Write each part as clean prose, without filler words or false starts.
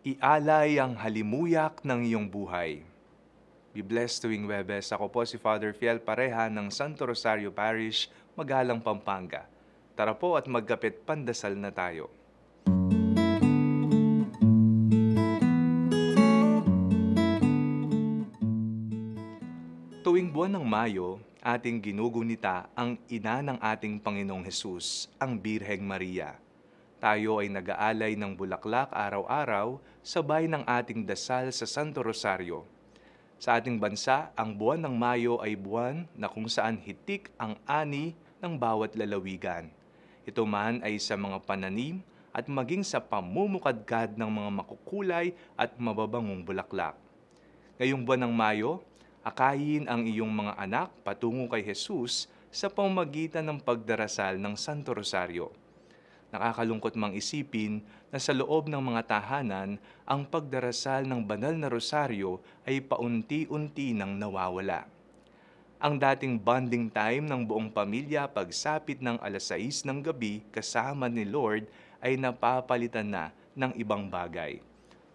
Ialay ang halimuyak ng iyong buhay. Be blessed tuwing Webes. Ako po si Father Fiel Pareha ng Santo Rosario Parish, Magalang, Pampanga. Tara po at magkapit pandasal na tayo. Tuwing buwan ng Mayo, ating ginugunita ang ina ng ating Panginoong Hesus, ang Birheng Maria. Tayo ay nag-aalay ng bulaklak araw-araw sabay ng ating dasal sa Santo Rosario. Sa ating bansa, ang buwan ng Mayo ay buwan na kung saan hitik ang ani ng bawat lalawigan. Ito man ay sa mga pananim at maging sa pamumukadkad ng mga makukulay at mababangong bulaklak. Ngayong buwan ng Mayo, akayin ang iyong mga anak patungo kay Jesus sa pamamagitan ng pagdarasal ng Santo Rosario. Nakakalungkot mang isipin na sa loob ng mga tahanan, ang pagdarasal ng banal na rosaryo ay paunti-unti nang nawawala. Ang dating bonding time ng buong pamilya pagsapit ng 6:00 ng gabi kasama ni Lord ay napapalitan na ng ibang bagay.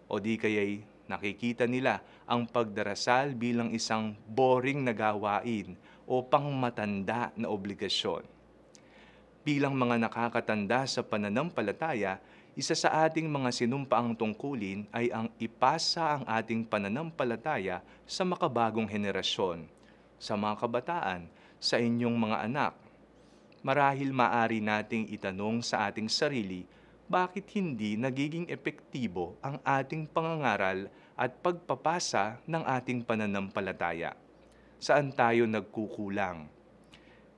O di kaya'y nakikita nila ang pagdarasal bilang isang boring na gawain o pangmatanda na obligasyon. Bilang mga nakakatanda sa pananampalataya, isa sa ating mga sinumpaang tungkulin ay ang ipasa ang ating pananampalataya sa makabagong henerasyon, sa mga kabataan, sa inyong mga anak. Marahil maaari nating itanong sa ating sarili, bakit hindi nagiging epektibo ang ating pangangaral at pagpapasa ng ating pananampalataya? Saan tayo nagkukulang?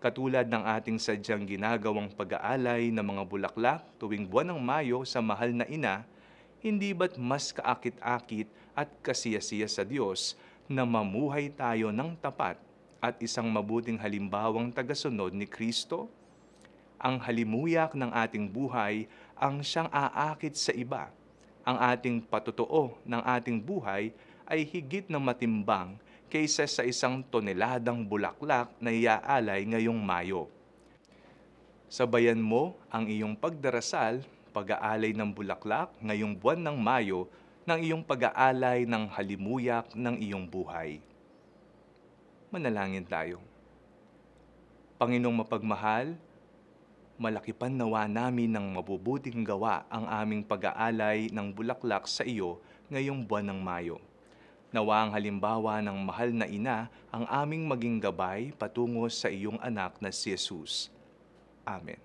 Katulad ng ating sadyang ginagawang pag-aalay ng mga bulaklak tuwing buwan ng Mayo sa mahal na ina, hindi ba't mas kaakit-akit at kasiyasiya sa Diyos na mamuhay tayo ng tapat at isang mabuting halimbawang tagasunod ni Kristo? Ang halimuyak ng ating buhay ang siyang aakit sa iba. Ang ating patutuo ng ating buhay ay higit na matimbang kaysa sa 1 toneladang bulaklak na iaalay ngayong Mayo. Sabayan mo ang iyong pagdarasal, pag-aalay ng bulaklak ngayong buwan ng Mayo ng iyong pag-aalay ng halimuyak ng iyong buhay. Manalangin tayo. Panginoong mapagmahal, malakipan nawa namin ng mabubuting gawa ang aming pag-aalay ng bulaklak sa iyo ngayong buwan ng Mayo. Nawa ang halimbawa ng mahal na ina ang aming maging gabay patungo sa iyong anak na si Jesus. Amen.